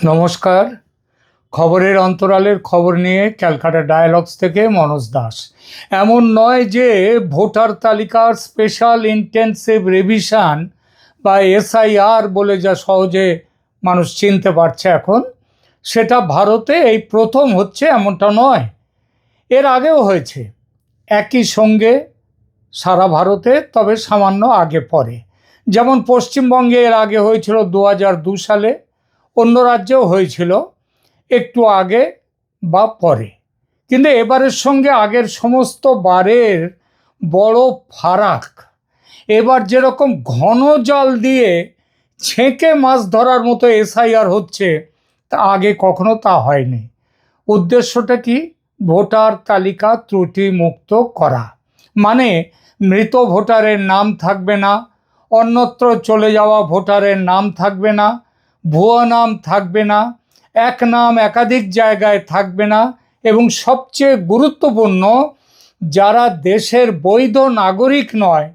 নমস্কার। খবরের অন্তরালের খবর নিয়ে ক্যালকাটা ডায়ালগস থেকে মনোজ দাস। এমন নয় যে ভোটার তালিকার স্পেশাল ইন্টেন্সিভ রিভিশন বা এসআইআর বলে যা সহজে মানুষ চিনতে পারছে এখন, সেটা ভারতে এই প্রথম হচ্ছে এমনটা নয়। এর আগেও হয়েছে একই সঙ্গে সারা ভারতে, তবে সামান্য আগে পরে। যেমন পশ্চিমবঙ্গে এর আগে হয়েছিল 2002 সালে, অন্য রাজ্যেও হয়েছিল একটু আগে বা পরে। কিন্তু এবারের সঙ্গে আগের সমস্ত বারের বড় ফারাক। এবার যেরকম ঘন জাল দিয়ে ছেঁকে মাছ ধরার মতো এসআইআর হচ্ছে, তা আগে কখনো তা হয়নি। উদ্দেশ্যটা কি? ভোটার তালিকা ত্রুটি মুক্ত করা। মানে মৃত ভোটারের নাম থাকবে না, অন্যত্র চলে যাওয়া ভোটারের নাম থাকবে না, ভুয়ো নাম থাকবে না, এক নাম একাধিক জায়গায় থাকবে না, এবং সবচেয়ে গুরুত্বপূর্ণ, যারা দেশের বৈধ নাগরিক নয়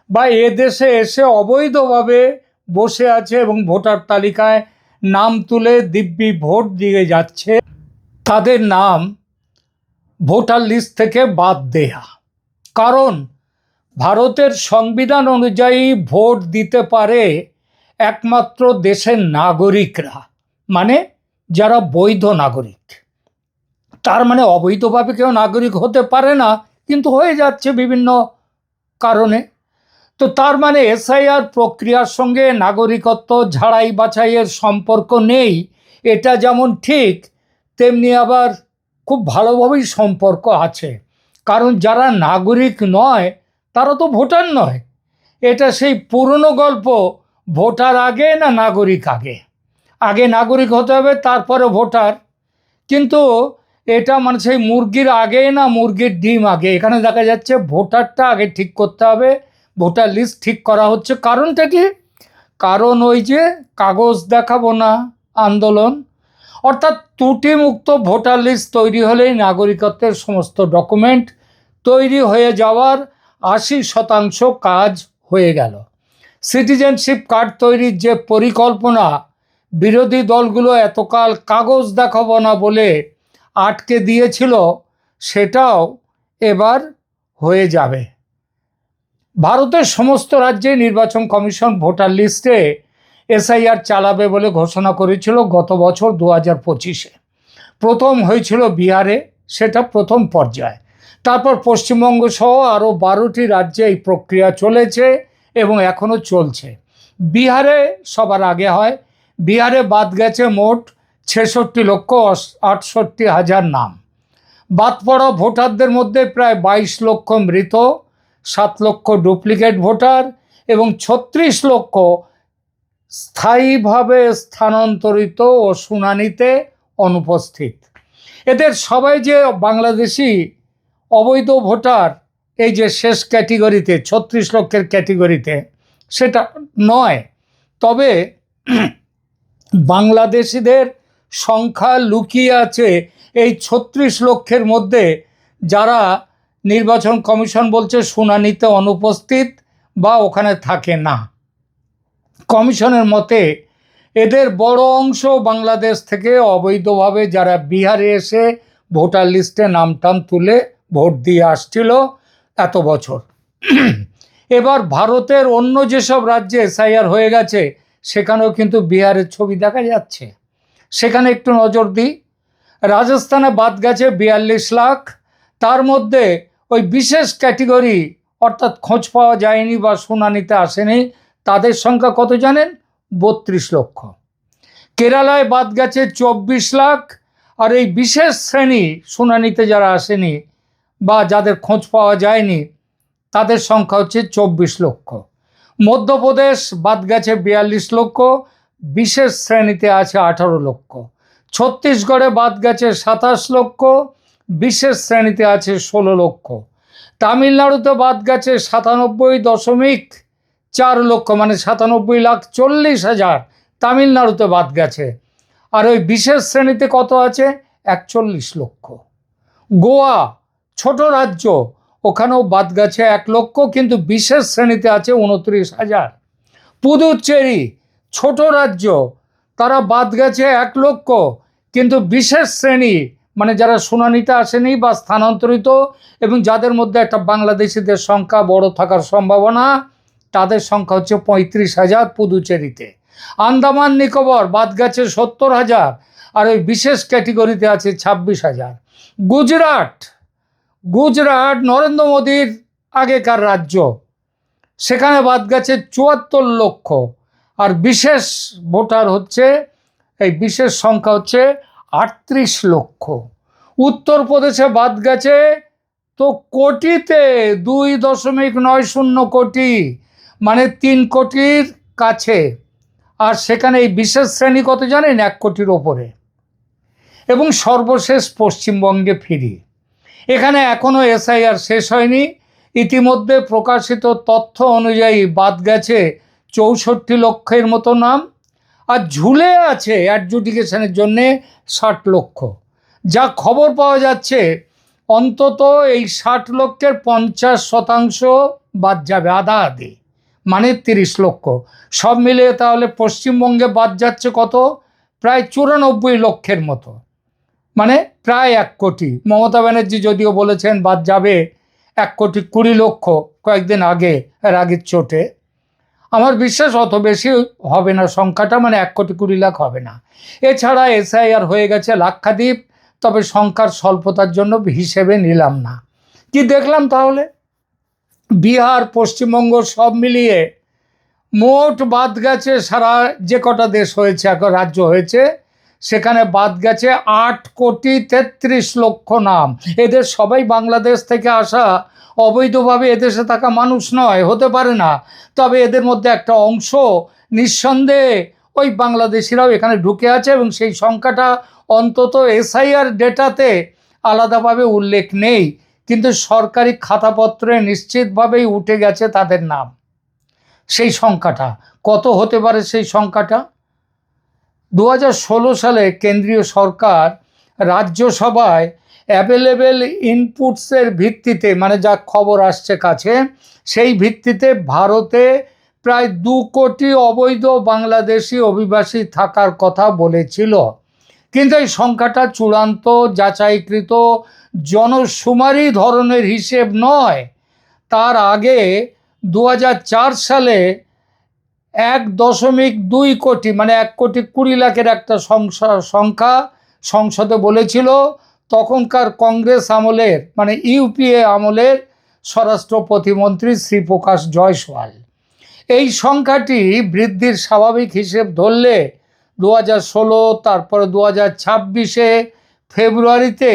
বা এ দেশে এসে অবৈধভাবে বসে আছে এবং ভোটার তালিকায় নাম তুলে দিব্যি ভোট দিয়ে যাচ্ছে, তাদের নাম ভোটার লিস্ট থেকে বাদ দেয়া। কারণ ভারতের সংবিধান অনুযায়ী ভোট দিতে পারে একমাত্র দেশের নাগরিকরা, মানে যারা বৈধ নাগরিক। তার মানে অবৈধভাবে কেউ নাগরিক হতে পারে না, কিন্তু হয়ে যাচ্ছে বিভিন্ন কারণে। তো তার মানে এসআইআর প্রক্রিয়ার সঙ্গে নাগরিকত্ব ঝাড়াই বাছাইয়ের সম্পর্ক নেই, এটা যেমন ঠিক, তেমনি আবার খুব ভালোভাবেই সম্পর্ক আছে। কারণ যারা নাগরিক নয় তারা তো ভোটার নয়। এটা সেই পুরনো গল্প, ভোটার আগে না নাগরিক আগে। আগে নাগরিক হতে হবে, তারপরে ভোটার। কিন্তু এটা মানে সেই মুরগির আগে না মুরগির ডিম আগে। এখানে দেখা যাচ্ছে ভোটারটা আগে ঠিক করতে হবে, ভোটার লিস্ট ঠিক করা হচ্ছে। কারণটা কি? কারণ ওই যে কাগজ দেখাবো না আন্দোলন, অর্থাৎ ত্রুটিমুক্ত ভোটার লিস্ট তৈরি হলেই নাগরিকত্বের সমস্ত ডকুমেন্ট তৈরি হয়ে যাওয়ার 80% কাজ হয়ে গেল। সিটিজেনশিপ কার্ড তৈরির যে পরিকল্পনা বিরোধী দলগুলো এতকাল কাগজ দেখাবো না বলে আটকে দিয়েছিল, সেটাও এবার হয়ে যাবে। ভারতের সমস্ত রাজ্যে নির্বাচন কমিশন ভোটার লিস্টে এসআইআর চালাবে বলে ঘোষণা করেছিল গত বছর 2025-এ। প্রথম হয়েছিল বিহারে, সেটা প্রথম পর্যায়। তারপর পশ্চিমবঙ্গ সহ আরও 12টি রাজ্যে এই প্রক্রিয়া চলেছে এবং এখনও চলছে। বিহারে সবার আগে হয়। বিহারে বাদ গেছে মোট 66,68,000 নাম। বাদ পড়া ভোটারদের মধ্যে প্রায় 22 লক্ষ মৃত, 7 লক্ষ ডুপ্লিকেট ভোটার এবং 36 লক্ষ স্থায়ীভাবে স্থানান্তরিত ও শুনানিতে অনুপস্থিত। এদের সবাই যে বাংলাদেশি অবৈধ ভোটার, এই যে শেষ ক্যাটেগরিতে 36 লক্ষের ক্যাটেগরিতে, সেটা নয়। তবে বাংলাদেশিদের সংখ্যা লুকিয়ে আছে এই 36 লক্ষের মধ্যে, যারা নির্বাচন কমিশন বলছে শুনানিতে অনুপস্থিত বা ওখানে থাকে না। কমিশনের মতে এদের বড় অংশ বাংলাদেশ থেকে অবৈধভাবে যারা বিহারে এসে ভোটার লিস্টে নাম টাম তুলে ভোট দিয়ে আসছিল এত বছর। এবার ভারতের অন্য যেসব রাজ্যে এসআইআর হয়ে গেছে সেখানেও কিন্তু বিহারের ছবি দেখা যাচ্ছে। সেখানে একটু নজর দিই। রাজস্থানে বাদ গেছে 42 লাখ। তার মধ্যে ওই বিশেষ ক্যাটেগরি, অর্থাৎ খোঁজ পাওয়া যায়নি বা শুনানিতে আসেনি, তাদের সংখ্যা কত জানেন? 32 লক্ষ। কেরালায় বাদ গেছে 24 লাখ। আর এই বিশেষ শ্রেণী শুনানিতে যারা আসেনি বা যাদের খোঁজ পাওয়া যায়নি, তাদের সংখ্যা হচ্ছে 24 লক্ষ। মধ্যপ্রদেশ বাদ গেছে 42 লক্ষ, বিশেষ শ্রেণীতে আছে 18 লক্ষ। ছত্তিশগড়ে বাদ গেছে 27 লক্ষ, বিশেষ শ্রেণীতে আছে 16 লক্ষ। তামিলনাড়ুতে বাদ গেছে 97.4 লক্ষ, মানে 97,40,000 তামিলনাড়ুতে বাদ গেছে। আর ওই বিশেষ শ্রেণীতে কত আছে? 41 লক্ষ। গোয়া, ছোট রাজ্য, ওখানেও বাদ গেছে 1 লক্ষ, কিন্তু বিশেষ শ্রেণীতে আছে 29,000। পুদুচেরি, ছোট রাজ্য, তারা বাদ গেছে 1,00,000, কিন্তু বিশেষ শ্রেণী মানে যারা শুনানিতে আসেনি বা স্থানান্তরিত এবং যাদের মধ্যে একটা বাংলাদেশিদের সংখ্যা বড় থাকার সম্ভাবনা, তাদের সংখ্যা হচ্ছে 35,000 পুদুচেরিতে। আন্দামান নিকোবর বাদ গেছে 70,000, আর ওই বিশেষ ক্যাটেগরিতে আছে 26,000। গুজরাট নরেন্দ্র মোদীর আগেকার রাজ্য, সেখানে বাদ গেছে 74 লক্ষ, আর বিশেষ ভোটার হচ্ছে, এই বিশেষ সংখ্যা হচ্ছে 38 লক্ষ। উত্তরপ্রদেশে বাদ গেছে তো কোটিতে 2.90 কোটি, মানে 3 কোটির কাছে, আর সেখানে এই বিশেষ শ্রেণী কত জানেন? 1 কোটির ওপরে। এবং সর্বশেষ পশ্চিমবঙ্গে ফিরি, এখানে এখনও এসআইআর শেষ হয়নি। ইতিমধ্যে প্রকাশিত তথ্য অনুযায়ী বাদ গেছে 64 লক্ষের মতো নাম, আর ঝুলে আছে অ্যাডজুডিকেশনের জন্যে 60 লক্ষ। যা খবর পাওয়া যাচ্ছে, অন্তত এই 60 লক্ষের 50% বাদ যাবে, আধা আধি, মানে 30 লক্ষ। সব মিলিয়ে তাহলে পশ্চিমবঙ্গে বাদ যাচ্ছে কত? প্রায় 94 লক্ষের মতো, মানে প্রায় 1 কোটি। মমতা ব্যানার্জি যদিও বলেছেন বাদ যাবে 1,20,00,000 কয়েকদিন আগে, রাগের চোটে। আমার বিশ্বাস অত বেশি হবে না সংখ্যাটা, মানে 1,20,00,000 হবে না। এছাড়া এসআইআর হয়ে গেছে লাক্ষাদ্বীপ, তবে সংখ্যার স্বল্পতার জন্য হিসেবে নিলাম না। কি দেখলাম তাহলে? বিহার, পশ্চিমবঙ্গ সব মিলিয়ে মোট বাদ গেছে, সারা যে কটা দেশ হয়েছে, এখন রাজ্য হয়েছে, সেখানে বাদ গেছে 8,33,00,000 নাম। এদের সবাই বাংলাদেশ থেকে আসা, অবৈধভাবে এদেশে থাকা মানুষ নয়, হতে পারে না। তবে এদের মধ্যে একটা অংশ নিঃসন্দেহে ওই বাংলাদেশিরাও এখানে ঢুকে আছে, এবং সেই সংখ্যাটা অন্তত এসআইআর ডেটাতে আলাদাভাবে উল্লেখ নেই, কিন্তু সরকারি খাতাপত্রে নিশ্চিতভাবেই উঠে গেছে তাদের নাম। সেই সংখ্যাটা কত হতে পারে? সেই সংখ্যাটা 2016 সালে কেন্দ্রীয় সরকার রাজ্যসভায় অ্যাভেলেবেল ইনপুটসের ভিত্তিতে, মানে যা খবর আসছে কাছে, সেই ভিত্তিতে ভারতে প্রায় 2 কোটি অবৈধ বাংলাদেশি অভিবাসী থাকার কথা বলেছিল। কিন্তু এই সংখ্যাটা চূড়ান্ত যাচাইকৃত জনশুমারি ধরনের হিসেব নয়। তার আগে 2004 সালে 1.2 কোটি, মানে 1,20,00,000 একটা সংখ্যা সংসদে বলেছিল তখনকার কংগ্রেস আমলের, মানে ইউপিএ আমলের স্বরাষ্ট্র প্রতিমন্ত্রী শ্রীপ্রকাশ জয়সওয়াল। এই সংখ্যাটি বৃদ্ধির স্বাভাবিক হিসেব ধরলে 2016, তারপরে 2026-এ ফেব্রুয়ারিতে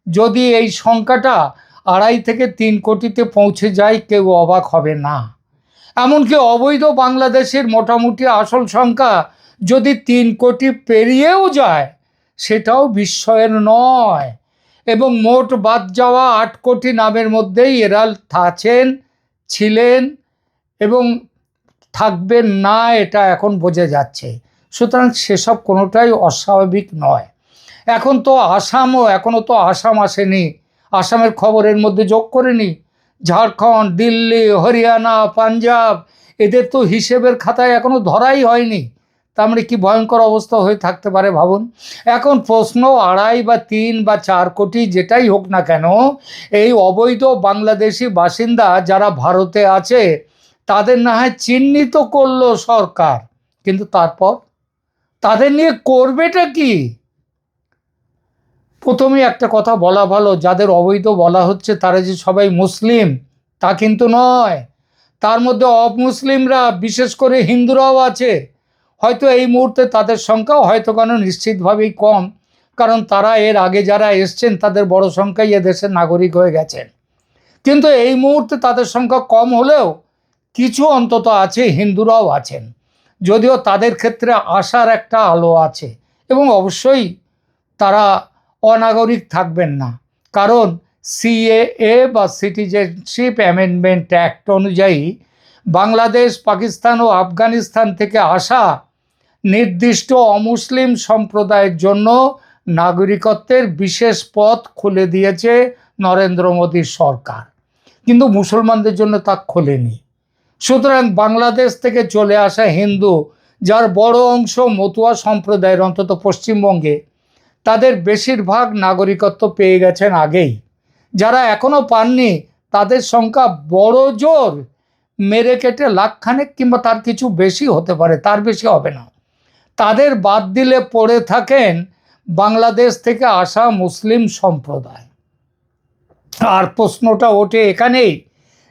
যদি এই সংখ্যাটা 2.5 থেকে 3 কোটিতে পৌঁছে যায়, কেউ অবাক হবে না। এমনকি অবৈধ বাংলাদেশের মোটামুটি আসল সংখ্যা যদি 3 কোটি পেরিয়েও যায়, সেটাও বিস্ময়ের নয়। এবং মোট বাদ যাওয়া 8 কোটি নামের মধ্যেই এরা ছিলেন এবং থাকবেন না, এটা এখন বোঝা যাচ্ছে। সুতরাং সেসব কোনোটাই অস্বাভাবিক নয়। এখনও তো আসাম আসেনি, আসামের খবরের মধ্যে যোগ করেনি। ঝাড়খণ্ড, দিল্লি, হরিয়ানা, পাঞ্জাব, এদের তো হিসেবের খাতায় এখনও ধরাই হয়নি। তার মানে কি ভয়ঙ্কর অবস্থা হয়ে থাকতে পারে ভাবুন। এখন প্রশ্ন 2.5 বা 3 বা 4 কোটি যেটাই হোক না কেন, এই অবৈধ বাংলাদেশি বাসিন্দা যারা ভারতে আছে, তাদের না হয় চিহ্নিত করলো সরকার, কিন্তু তারপর তাদের নিয়ে করবেটা কি? প্রথমেই একটা কথা বলা ভালো, যাদের অবৈধ বলা হচ্ছে তারা যে সবাই মুসলিম তা কিন্তু নয়। তার মধ্যে অমুসলিমরা, বিশেষ করে হিন্দুরাও আছে। হয়তো এই মুহূর্তে তাদের সংখ্যা হয়তো কেন নিশ্চিতভাবেই কম, কারণ তারা এর আগে যারা এসছেন তাদের বড় সংখ্যাই এদেশের নাগরিক হয়ে গেছেন। কিন্তু এই মুহূর্তে তাদের সংখ্যা কম হলেও কিছু অন্তত আছে, হিন্দুরাও আছেন, যদিও তাদের ক্ষেত্রে আশার একটা আলো আছে। এবং অবশ্যই তারা অনাগরিক থাকবেন না, কারণ সিএএ বা সিটিজেনশিপ অ্যামেন্ডমেন্ট অ্যাক্ট অনুযায়ী বাংলাদেশ, পাকিস্তান ও আফগানিস্তান থেকে আসা নির্দিষ্ট অমুসলিম সম্প্রদায়ের জন্য নাগরিকত্বের বিশেষ পথ খুলে দিয়েছে নরেন্দ্র মোদীর সরকার, কিন্তু মুসলমানদের জন্য তা খোলেনি। সুতরাং বাংলাদেশ থেকে চলে আসা হিন্দু যার বড় অংশ মতুয়া সম্প্রদায়ের, অন্তত পশ্চিমবঙ্গে, তাদের বেশিরভাগ নাগরিকত্ব পেয়ে গেছেন আগেই। যারা এখনও পাননি তাদের সংখ্যা বড় জোর মেরে কেটে লাখখানেক কিংবা তার কিছু বেশি হতে পারে, তার বেশি হবে না। তাদের বাদ দিলে পড়ে থাকেন বাংলাদেশ থেকে আসা মুসলিম সম্প্রদায়। আর প্রশ্নটা ওঠে এখানেই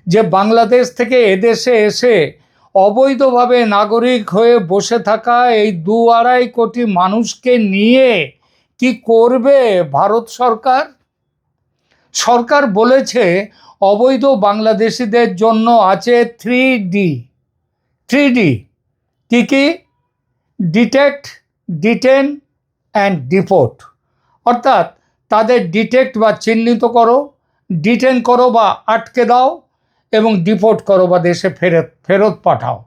যে বাংলাদেশ থেকে এদেশে এসে অবৈধভাবে নাগরিক হয়ে বসে থাকা এই 2-2.5 কোটি মানুষকে নিয়ে কি করবে ভারত সরকার? সরকার বলেছে অবৈধ বাংলাদেশিদের জন্য আছে 3D। কি কি? Detect, detain and deport. অর্থাৎ তাদের ডিটেক্ট বা চিহ্নিত করো, ডিটেন করো বা আটকে দাও, এবং ডিপোর্ট করো বা দেশে ফেরত পাঠাও।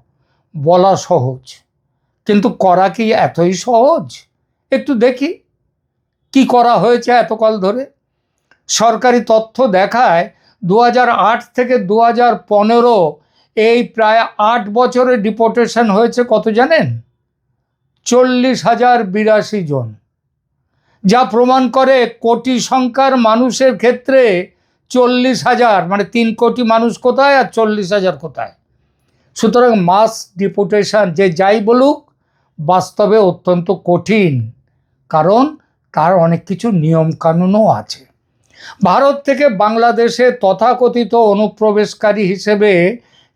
বলা সহজ, কিন্তু করা কি এতই সহজ? একটু দেখি কি করা হয়েছে এতকাল ধরে। সরকারি তথ্য দেখায় 2008 থেকে 2015 এই প্রায় 8 বছরে ডিপোর্টেশন হয়েছে কত জানেন? 40,082 জন, যা প্রমাণ করে কোটি সংখ্যার মানুষের ক্ষেত্রে 40,000 মানে 3 কোটি মানুষ কোথায় আর 40,000 কোথায়। সুতরাং মাস ডিপোর্টেশন যে যাই বলুক বাস্তবে অত্যন্ত কঠিন, কারণ তার অনেক কিছু নিয়মকানুনও আছে। ভারত থেকে বাংলাদেশে তথাকথিত অনুপ্রবেশকারী হিসেবে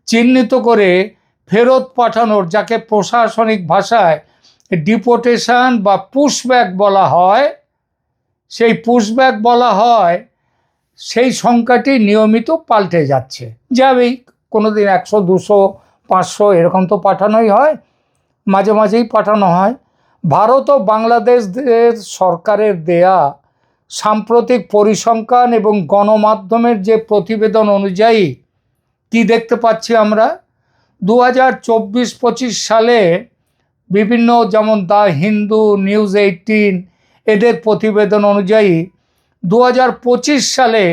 চিহ্নিত করে ফেরত পাঠানোর, যাকে প্রশাসনিক ভাষায় ডিপোর্টেশন বা পুশব্যাক বলা হয়, সেই সংখ্যাটি নিয়মিত পাল্টে যাচ্ছে। যাবেই, কোনোদিন 100, 200, 500 এরকম তো পাঠানোই হয়, মাঝে মাঝেই পাঠানো হয়। ভারত ও বাংলাদেশের সরকারের দেয়া সাম্প্রতিক পরিসংখ্যান এবং গণমাধ্যমের যে প্রতিবেদন অনুযায়ী কি দেখতে পাচ্ছি আমরা, 2024-25 সালে বিভিন্ন, যেমন দ্য হিন্দু, নিউজ 18 এদের প্রতিবেদন অনুযায়ী 2025 সালে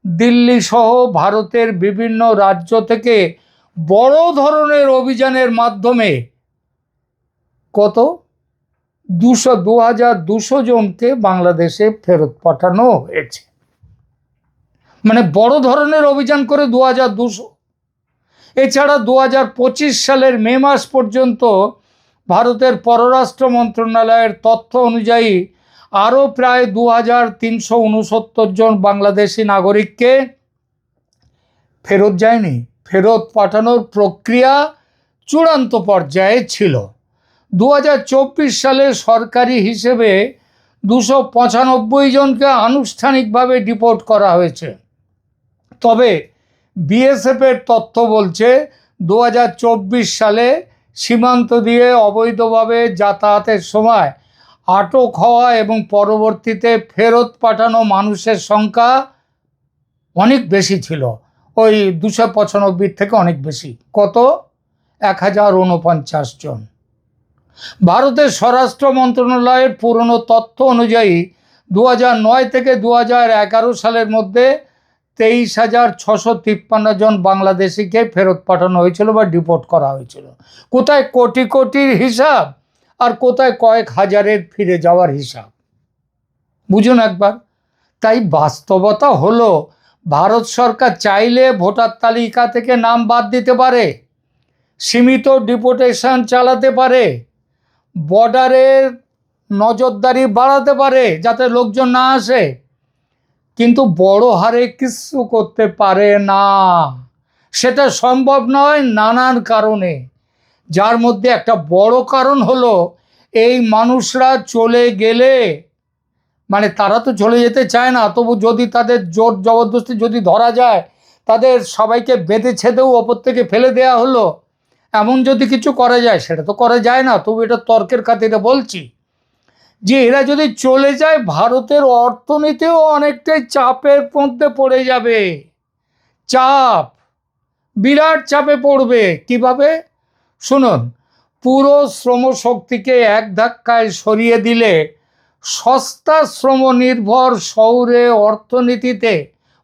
দিল্লি সহ ভারতের বিভিন্ন রাজ্য থেকে বড় ধরনের অভিযানের মাধ্যমে কত 2,200 জনকে বাংলাদেশে ফেরত পাঠানো হয়েছে। মানে বড় ধরনের অভিযান করে 2,200। এছাড়া 2025 সালের মে মাস পর্যন্ত ভারতের পররাষ্ট্র মন্ত্রণালয়ের তথ্য অনুযায়ী আরও প্রায় 2,369 জন বাংলাদেশি নাগরিককে ফেরত যায়নি, ফেরত পাঠানোর প্রক্রিয়া চূড়ান্ত পর্যায়ে ছিল। 2024 সালে সরকারি হিসেবে 295 জনকে আনুষ্ঠানিকভাবে ডিপোর্ট করা হয়েছে। তবে বিএসএফের তথ্য বলছে 2024 সালে সীমান্ত দিয়ে অবৈধভাবে যাতায়াতের সময় আটক হওয়া এবং পরবর্তীতে ফেরত পাঠানো মানুষের সংখ্যা অনেক বেশি ছিল, ওই 295 থেকে অনেক বেশি। কত? 1049 জন। ভারতের স্বরাষ্ট্র মন্ত্রণালয়ের পুরনো তথ্য অনুযায়ী 2009 থেকে 2011 সালের মধ্যে 23,653 জন বাংলাদেশিকে ফেরত পাঠানো হয়েছিল বা ডিপোর্ট করা হয়েছিল। কোথায় কোটি কোটির হিসাব আর কোথায় কয়েক হাজারের ফিরে যাওয়ার হিসাব, বুঝুন একবার। তাই বাস্তবতা হলো ভারত সরকার চাইলে ভোটার তালিকা থেকে নাম বাদ দিতে পারে, সীমিত ডিপোর্টেশন চালাতে পারে, বর্ডারের নজরদারি বাড়াতে পারে যাতে লোকজন না আসে, কিন্তু বড় হারে কিছু করতে পারে না। সেটা সম্ভব নয় নানান কারণে, যার মধ্যে একটা বড় কারণ হলো এই মানুষরা চলে গেলে, মানে তারা তো চলে যেতে চায় না, তবু যদি তাদের জোর জবরদস্তি যদি ধরা যায়, তাদের সবাইকে বেঁধে ছেদেও ওপর থেকে ফেলে দেয়া হলো, এমন যদি কিছু করা যায়, সেটা তো করা যায় না, তবু এটা তর্কের খাতিরে বলছি যে এরা যদি চলে যায় ভারতের অর্থনীতিও অনেকটাই চাপের মধ্যে পড়ে যাবে। চাপ, বিরাট চাপে পড়বে। কিভাবে? শুনুন, পুরো শ্রমশক্তিকে এক ধাক্কায় সরিয়ে দিলে সস্তা শ্রম নির্ভর শহুরে অর্থনীতিতে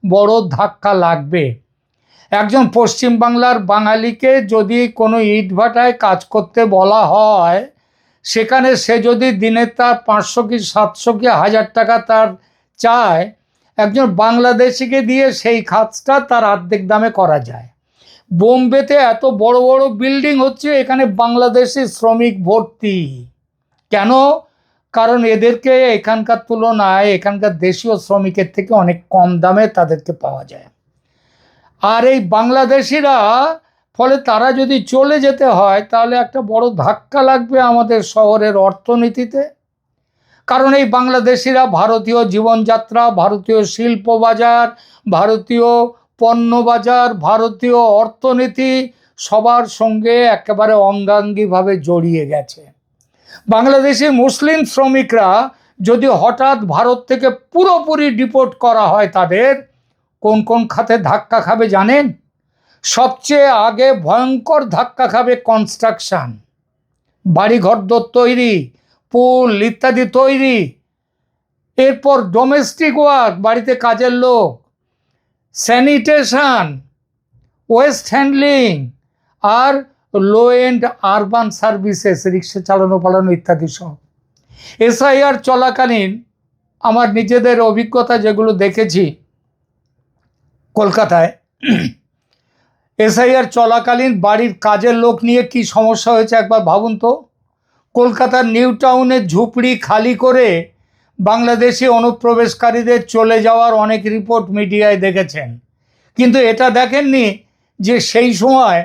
বড় ধাক্কা লাগবে। একজন পশ্চিমবাংলার বাঙালিকে যদি কোনো ইটভাটায় কাজ করতে বলা হয়, সেখানে সে যদি দিনে তার 500 কি 700 কি 1000 টাকা তার চায়, একজন বাংলাদেশিকে দিয়ে সেই কাজটা তার অর্ধেক দামে করা যায়। বোম্বেতে এত বড় বড় বিল্ডিং হচ্ছে, এখানে বাংলাদেশি শ্রমিক ভর্তি। কেন? কারণ এদেরকে এখানকার তুলনায় এখানকার দেশীয় শ্রমিকের থেকে অনেক কম দামে তাদেরকে পাওয়া যায়। আর এই বাংলাদেশিরা, ফলে তারা যদি চলে যেতে হয় তাহলে একটা বড় ধাক্কা লাগবে আমাদের শহরের অর্থনীতিতে। কারণ এই বাংলাদেশিরা ভারতীয় জীবনযাত্রা, ভারতীয় শিল্প বাজার, ভারতীয় পণ্য বাজার, ভারতীয় অর্থনীতি সবার সঙ্গে একেবারে অঙ্গাঙ্গিভাবে জড়িয়ে গেছে। বাংলাদেশি মুসলিম শ্রমিকরা যদি হঠাৎ ভারত থেকে পুরোপুরি ডিপোর্ট করা হয়, তাদের কোন কোন খাতে ধাক্কা খাবে জানেন? সবচেয়ে আগে ভয়ঙ্কর ধাক্কা খাবে কনস্ট্রাকশন, বাড়িঘর তৈরি, পুল ইত্যাদি তৈরি। এরপর ডোমেস্টিক ওয়ার্ক, বাড়িতে কাজের লোক, sanitation, West handling, R low and urban services, রিক্সা চালানো পালানো ইত্যাদি সব। এসআইআর চলাকালীন আমার নিজেদের অভিজ্ঞতা যেগুলো দেখেছি কলকাতায়, এসআইআর চলাকালীন বাড়ির কাজের লোক নিয়ে কি সমস্যা হয়েছে একবার ভাবুন তো। কলকাতার নিউ টাউনের ঝুপড়ি খালি করে বাংলাদেশি অনুপ্রবেশকারীদের চলে যাওয়ার অনেক রিপোর্ট মিডিয়ায় দেখেছেন, কিন্তু এটা দেখেননি যে সেই সময়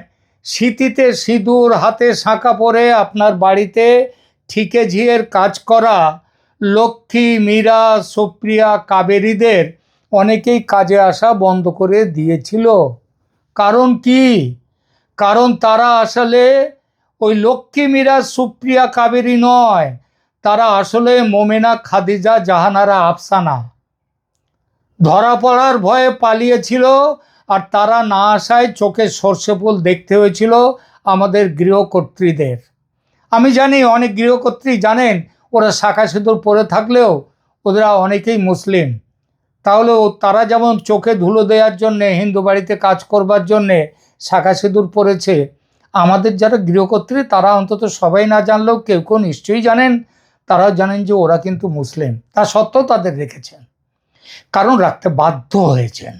শীতিতে সিঁদুর হাতে শাঁখা পরে আপনার বাড়িতে ঠিকে ঝিয়ের কাজ করা লক্ষ্মী, মীরা, সুপ্রিয়া, কাবেরীদের অনেকেই কাজে আসা বন্ধ করে দিয়েছিল। কারণ কি? কারণ তারা আসলে ওই লক্ষ্মী, মীরা, সুপ্রিয়া, কাবেরী নয়, তারা আসলে মোমেনা, খাদিজা, জাহানারা, আফসানা। ধরা পড়ার ভয়ে পালিয়েছিল, আর তারা না আসায় চোখে সর্ষে ফুল দেখতে হয়েছিল আমাদের গৃহকর্ত্রীদের। আমি জানি অনেক গৃহকর্ত্রী জানেন ওরা শাঁখা সিঁদুর পরে থাকলেও ওরা অনেকেই মুসলিম। তাহলে তারা যেমন চোখে ধুলো দেওয়ার জন্যে হিন্দু বাড়িতে কাজ করবার জন্যে শাঁখা সিঁদুর পরেছে, আমাদের যারা গৃহকর্ত্রী তারা অন্তত সবাই না জানলেও কেউ কেউ নিশ্চয়ই জানেন, তারাও জানেন যে ওরা কিন্তু মুসলিম। তা সত্ত্বেও তাদের রেখেছেন, কারণ রাখতে বাধ্য হয়েছেন।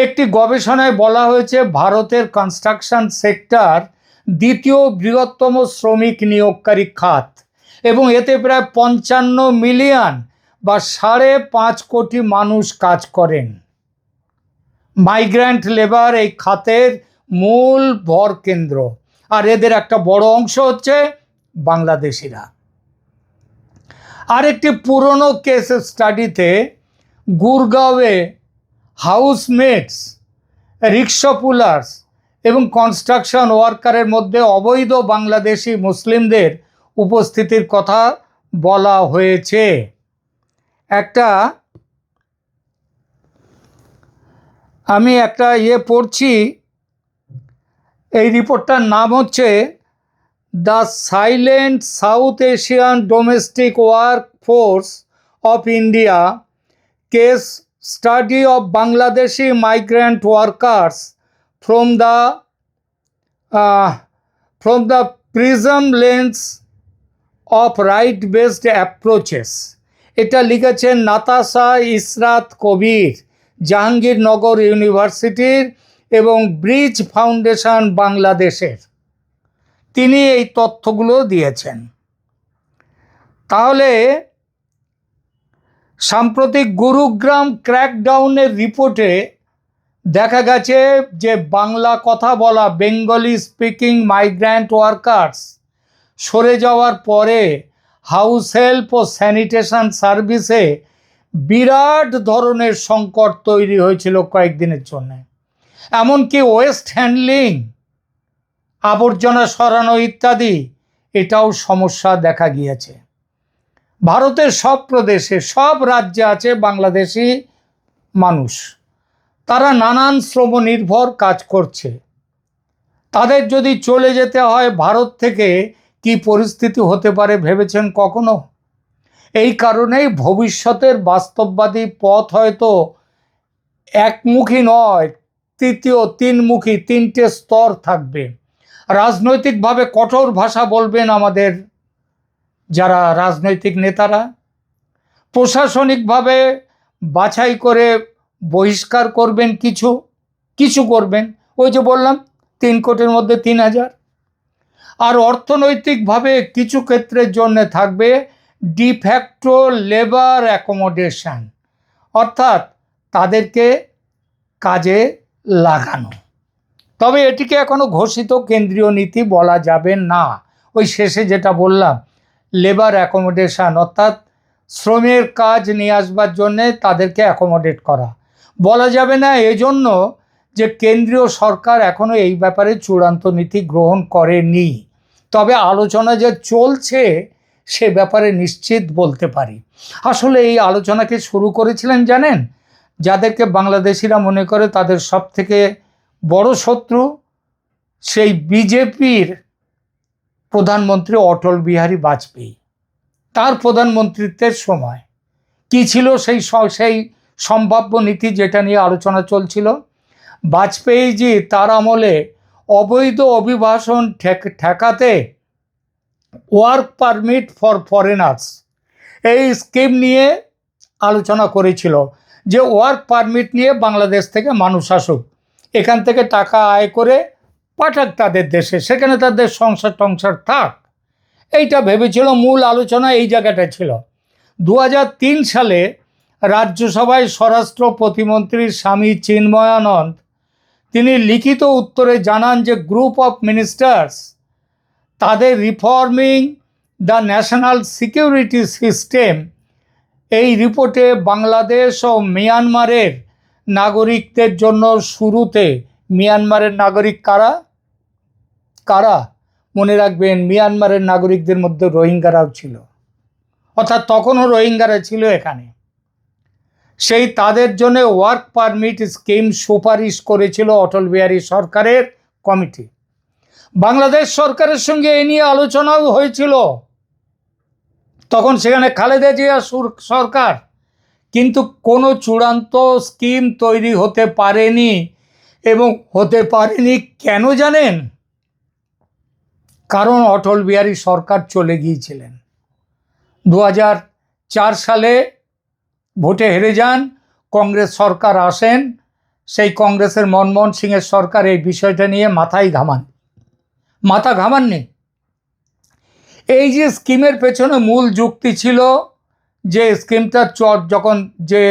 একটি গবেষণায় বলা হয়েছে ভারতের কনস্ট্রাকশন সেক্টর দ্বিতীয় বৃহত্তম শ্রমিক নিয়োগকারী খাত, এবং এতে প্রায় 55 মিলিয়ন বা 5.5 কোটি মানুষ কাজ করেন। মাইগ্রেন্ট লেবার এই খাতের মূল ভর কেন্দ্র, আর এদের একটা বড় অংশ হচ্ছে বাংলাদেশিরা। আরেকটি পুরনো কেস স্টাডিতে গুরগাঁওয়ে হাউসমেটস, রিক্সা পুলার্স এবং কনস্ট্রাকশন ওয়ার্কারের মধ্যে অবৈধ বাংলাদেশি মুসলিমদের উপস্থিতির কথা বলা হয়েছে। আমি একটা পড়ছি, এই রিপোর্টটার নাম হচ্ছে the silent south Asian domestic work force of India case study of Bangladeshi migrant workers from the prism lens of right based approaches. এটা লিখেছেন নাতাশা ইসরাত কবির, জাহাঙ্গীরনগর ইউনিভার্সিটির এবং ব্রিজ ফাউন্ডেশন বাংলাদেশের। তিনি এই তথ্যগুলো দিয়েছেন। তাহলে সাম্প্রতিক গুরুগ্রাম ক্র্যাকডাউনের রিপোর্টে দেখা গেছে যে বাংলা কথা বলা বেঙ্গলি স্পিকিং মাইগ্রেন্ট ওয়ার্কার্স সরে যাওয়ার পরে হাউস হেল্প ও স্যানিটেশন সার্ভিসে বিরাট ধরনের সংকট তৈরি হয়েছিল কয়েকদিনের জন্য। এমনকি ওয়েস্ট হ্যান্ডলিং, আবর্জনা সরানো ইত্যাদি, এটাও সমস্যা দেখা গিয়েছে। ভারতের সব প্রদেশে, সব রাজ্যে আছে বাংলাদেশি মানুষ, তারা নানান শ্রম নির্ভর কাজ করছে। তাদের যদি চলে যেতে হয় ভারত থেকে, কি পরিস্থিতি হতে পারে ভেবেছেন কখনো? এই কারণেই ভবিষ্যতের বাস্তববাদী পথ হয়তো একমুখী নয়, তৃতীয় তিনমুখী, তিনটে স্তর থাকবে। রাজনৈতিকভাবে কঠোর ভাষা বলবেন আমাদের যারা রাজনৈতিক নেতারা, প্রশাসনিকভাবে বাছাই করে বহিষ্কার করবেন, কিছু কিছু করবেন, ওই যে বললাম 3 কোটির মধ্যে 3,000। আর অর্থনৈতিকভাবে কিছু ক্ষেত্রের জন্য থাকবে ডিফ্যাক্টো লেবার অ্যাকোমোডেশন, অর্থাৎ তাদেরকে কাজে লাগানো। তবে এটিকে এখনো ঘোষিত কেন্দ্রীয় নীতি বলা যাবে না। ওই শেষে যেটা বললাম, লেবার অ্যাকোমোডেশন, অর্থাৎ শ্রমের কাজ নিয়ে আসবার জন্যে তাদেরকে অ্যাকোমোডেট করা বলা যাবে না, এজন্য যে কেন্দ্রীয় সরকার এখনো এই ব্যাপারে চূড়ান্ত নীতি গ্রহণ করেনি। তবে আলোচনা যে চলছে সে ব্যাপারে নিশ্চিত বলতে পারি। আসলে এই আলোচনাকে শুরু করেছিলেন জানেন, যাদেরকে বাংলাদেশিরা মনে করে তাদের সব থেকে বড় শত্রু, সেই বিজেপির প্রধানমন্ত্রী অটল বিহারী বাজপেয়ী। তার প্রধানমন্ত্রিত্বের সময় কি ছিল সেই সম্ভাব্য নীতি যেটা নিয়ে আলোচনা চলছিল? বাজপেয়ীজি তার আমলে অবৈধ অভিবাসন ঠেকাতে ওয়ার্ক পারমিট ফর ফরেনার্স এই স্কিম নিয়ে আলোচনা করেছিল, যে ওয়ার্ক পারমিট নিয়ে বাংলাদেশ থেকে মানুষ আসুক, এখান থেকে টাকা আয় করে পাঠাক তাদের দেশে, সেখানে তাদের সংসার থাক। এইটা ভেবেছিল, মূল আলোচনা এই জায়গাটা ছিল। 2003 সালে রাজ্যসভায় স্বরাষ্ট্র প্রতিমন্ত্রী স্বামী চিন্ময়ানন্দ তিনি লিখিত উত্তরে জানান যে গ্রুপ অফ মিনিস্টার্স তাদের reforming the national security system এই রিপোর্টে বাংলাদেশ ও মিয়ানমারের নাগরিকদের জন্য শুরুতে, মিয়ানমারের নাগরিক কারা কারা মনে রাখবেন, মিয়ানমারের নাগরিকদের মধ্যে রোহিঙ্গারাও ছিল, অর্থাৎ তখনও রোহিঙ্গারা ছিল এখানে। সেই তাদের জন্য ওয়ার্ক পারমিট স্কিম সুপারিশ করেছিল অটল বিহারী সরকারের কমিটি। বাংলাদেশ সরকারের সঙ্গে এ নিয়ে আলোচনাও হয়েছিল, তখন সেখানে খালেদা জিয়া সরকার, কিন্তু কোনো চূড়ান্ত স্কিম তৈরি হতে পারেনি। এবং হতে পারেনি কেন জানেন? কারণ অটল বিহারী সরকার চলে গিয়েছিলেন। 2004 সালে ভোটে হেরে যান, কংগ্রেস সরকার আসেন, সেই কংগ্রেসের মনমোহন সিংয়ের সরকার এই বিষয়টা নিয়ে মাথা ঘামাননি। এই যে স্কিমের পেছনে মূল যুক্তি ছিল যে স্কিমটা যখন যে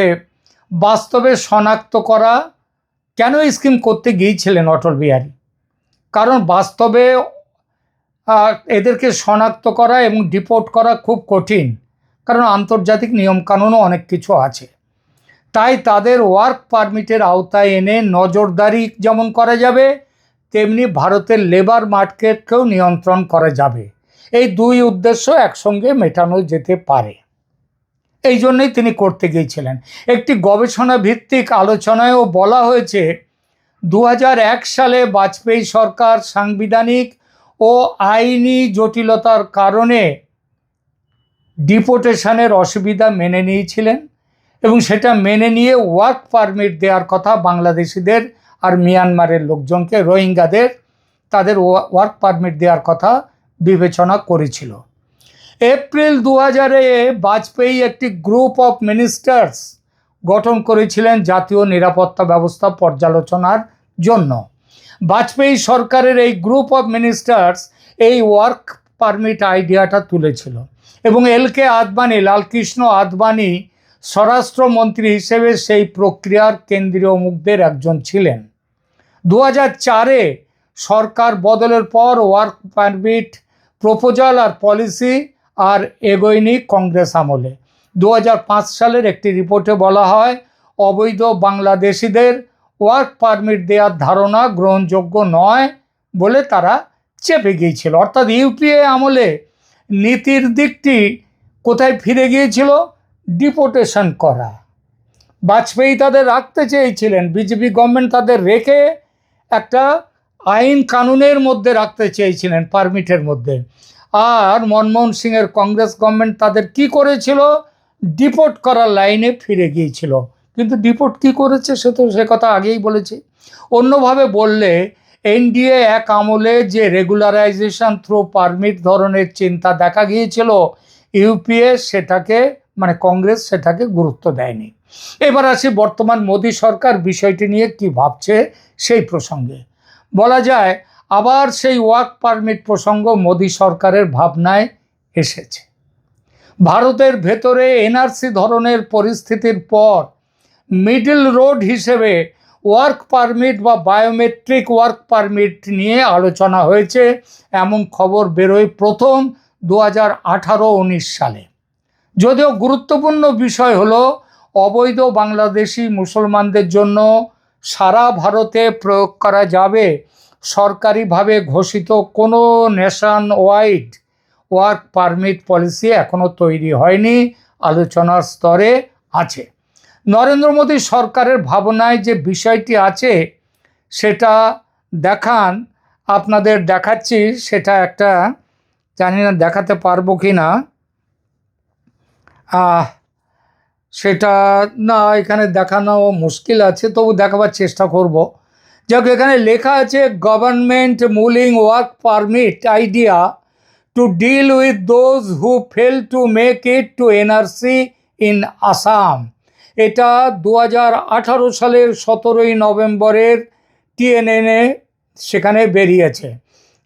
বাস্তবে শনাক্ত করা, কেন এই স্কিম করতে গিয়েছিলেন অটল বিহারী? কারণ বাস্তবে এদেরকে শনাক্ত করা এবং ডিপোর্ট করা খুব কঠিন, কারণ আন্তর্জাতিক নিয়মকানুনও অনেক কিছু আছে। তাই তাদের ওয়ার্ক পারমিটের আওতায় এনে নজরদারি যেমন করা যাবে, তেমনি ভারতের লেবার মার্কেটকেও নিয়ন্ত্রণ করা যাবে। এই দুই উদ্দেশ্য একসঙ্গে মেটানো যেতে পারে, এই জন্যই তিনি করতে গিয়েছিলেন। একটি গবেষণা ভিত্তিক আলোচনায়ও বলা হয়েছে 2001 সালে বাজপেয়ী সরকার সাংবিধানিক ও আইনি জটিলতার কারণে ডিপোর্টেশনের অসুবিধা মেনে নিয়েছিলেন এবং সেটা মেনে নিয়ে ওয়ার্ক পারমিট দেওয়ার কথা বাংলাদেশিদের আর মিয়ানমারের লোকজনকে, রোহিঙ্গাদের তাদের ওয়ার্ক পারমিট দেওয়ার কথা বিবেচনা করেছিল। এপ্রিল 2000-এ বাজপেয়ী একটি গ্রুপ অফ মিনিস্টার্স গঠন করেছিলেন জাতীয় নিরাপত্তা ব্যবস্থা পর্যালোচনার জন্য। বাজপেয়ী সরকারের এই গ্রুপ অফ মিনিস্টার্স এই ওয়ার্ক পারমিট আইডিয়াটা তুলেছিল এবং LK আদবানি, লালকৃষ্ণ আদবানি স্বরাষ্ট্রমন্ত্রী হিসেবে সেই প্রক্রিয়ার কেন্দ্রীয় মুখদের একজন ছিলেন। 2004-এ সরকার বদলের পর ওয়ার্ক পারমিট প্রপোজাল আর পলিসি আর এগোয়নি কংগ্রেস আমলে। 2005 সালের একটি রিপোর্টে বলা হয় অবৈধ বাংলাদেশিদের ওয়ার্ক পারমিট দেওয়ার ধারণা গ্রহণযোগ্য নয় বলে তারা চেপে গিয়েছিল। অর্থাৎ ইউপিএ আমলে নীতির দিকটি কোথায় ফিরে গিয়েছিল? ডিপোর্টেশন করা। বাজপেয়ী তাদের রাখতে চেয়েছিলেন, বিজেপি গভর্নমেন্ট তাদের রেখে একটা আইন কানুনের মধ্যে রাখতে চেয়েছিলেন, পারমিটের মধ্যে। আর মনমোহন সিংয়ের কংগ্রেস গভর্নমেন্ট তাদের কি করেছিল? ডিপোর্ট করার লাইনে ফিরে গিয়েছিল। কিন্তু ডিপোর্ট কী করেছে সে কথা আগেই বলেছি। অন্যভাবে বললে এনডিএ এক আমলে যে রেগুলারাইজেশন থ্রু পারমিট ধরনের চিন্তা দেখা গিয়েছিল, ইউপিএ সেটাকে মানে কংগ্রেস সেটাকে গুরুত্ব দেয়নি। এবার আসি বর্তমান মোদী সরকার বিষয়টি নিয়ে কি ভাবছে সেই প্রসঙ্গে। বলা যায় আবার সেই ওয়ার্ক পারমিট প্রসঙ্গ মোদী সরকারের ভাবনায় এসেছে। ভারতের ভেতরে এনআরসি ধরনের পরিস্থিতির পর মিডল রোড হিসেবে ওয়ার্ক পারমিট বা বায়োমেট্রিক ওয়ার্ক পারমিট নিয়ে আলোচনা হয়েছে, এমন খবর বেরোয় প্রথম 2018-19 সালে। যদিও গুরুত্বপূর্ণ বিষয় হলো অবৈধ বাংলাদেশি মুসলমানদের জন্য সারা ভারতে প্রয়োগ করা যাবে সরকারিভাবে ঘোষিত কোনো nation wide work permit policy এখনও তৈরি হয়নি, আলোচনার স্তরে আছে। নরেন্দ্র মোদী সরকারের ভাবনায় যে বিষয়টি আছে সেটা আপনাদের দেখাচ্ছি। সেটা একটা জানি না দেখাতে পারবো কি না, সেটা না এখানে দেখানো মুশকিল আছে, তবু দেখাবার চেষ্টা করব। যাক, এখানে লেখা আছে government mulling work permit idea to deal with those who fail to make it to NRC in Assam. এটা 2018 সালের 17ই নভেম্বরের টিএনএনে সেখানে বেরিয়েছে।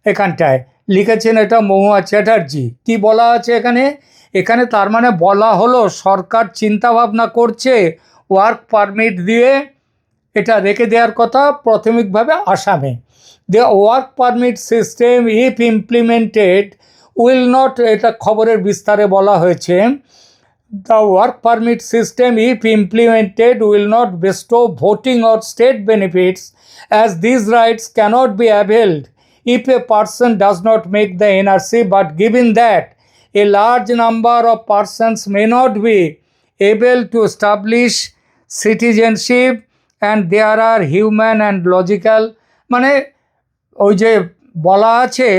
এখানটায় লিখেছেন এটা মহুয়া চ্যাটার্জি। কি বলা আছে এখানে তার মানে বলা হলো সরকার চিন্তাভাবনা করছে ওয়ার্ক পারমিট দিয়ে এটা রেখে দেওয়ার কথা প্রাথমিকভাবে আসামে। The work permit system if implemented will not, এটা খবরের বিস্তারে বলা হয়েছে, the work permit system if implemented will not bestow voting or state benefits, as these rights cannot be availed if a person does not make the NRC, but given that a large number of persons may not be able to establish citizenship and there are human and logical, মানে ওই যে বলা আছে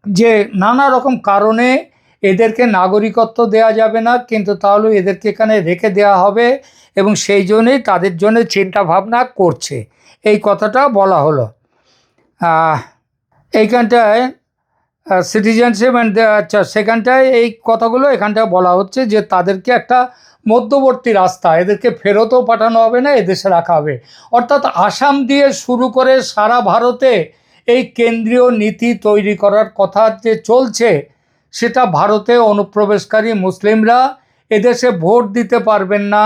যে নানা রকম কারণে এদেরকে নাগরিকত্ব দেওয়া যাবে না, কিন্তু তাহলে এদেরকে এখানে রেখে দেওয়া হবে এবং সেই জন্যই তাদের জন্য চিন্তা ভাবনা করছে, এই কথাটা বলা হলো। এইখানটায় সিটিজেনশিপ অ্যান্ড আচ্ছা সেখানটায় এই কথাগুলো এখানটায় বলা হচ্ছে যে তাদেরকে একটা মধ্যবর্তী রাস্তা, এদেরকে ফেরতও পাঠানো হবে না, এদেশে রাখা হবে। অর্থাৎ আসাম দিয়ে শুরু করে সারা ভারতে এই কেন্দ্রীয় নীতি তৈরি করার কথা যে চলছে, সেটা ভারতে অনুপ্রবেশকারী মুসলিমরা এদেশে ভোট দিতে পারবেন না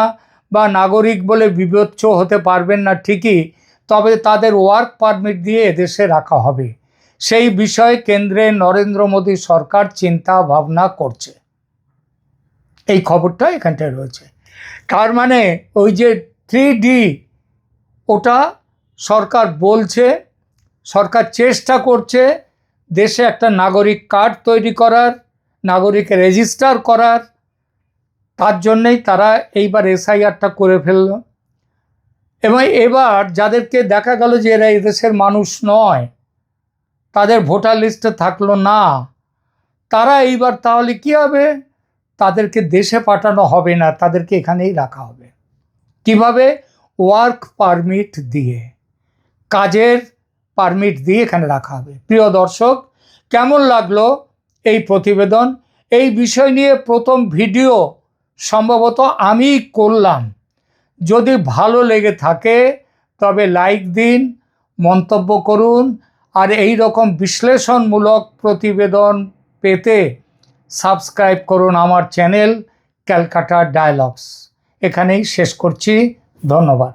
বা নাগরিক বলে বিবেচ্য হতে পারবেন না ঠিকই, তবে তাদের ওয়ার্ক পারমিট দিয়ে এদেশে রাখা হবে। সেই বিষয়ে কেন্দ্রে নরেন্দ্র মোদী সরকার চিন্তা ভাবনা করছে, এই খবরটা এখানটায় রয়েছে। তার মানে ওই যে 3D ওটা সরকার বলছে, সরকার চেষ্টা করছে দেশে একটা নাগরিক কার্ড তৈরি করার, নাগরিক রেজিস্টার করার। তার জন্যেই তারা এইবার এসআইআরটা করে ফেলল। এবং এবার যাদেরকে দেখা গেল যে এরা এদেশের মানুষ নয়, তাদের ভোটার লিস্টে থাকলো না, তারা এইবার তাহলে কী হবে? তাদেরকে দেশে পাঠানো হবে না, তাদেরকে এখানেই রাখা হবে। কিভাবে? ওয়ার্ক পারমিট দিয়ে, কাজের পারমিট দিয়ে এখানে রাখা হবে। প্রিয় দর্শক, কেমন লাগলো এই প্রতিবেদন? এই বিষয় নিয়ে প্রথম ভিডিও সম্ভবত আমি করলাম। যদি ভালো লেগে থাকে তবে লাইক দিন, মন্তব্য করুন, আর এই রকম বিশ্লেষণমূলক প্রতিবেদন পেতে সাবস্ক্রাইব করুন আমার চ্যানেল ক্যালকাটা ডায়ালগস। এখানেই শেষ করছি, ধন্যবাদ।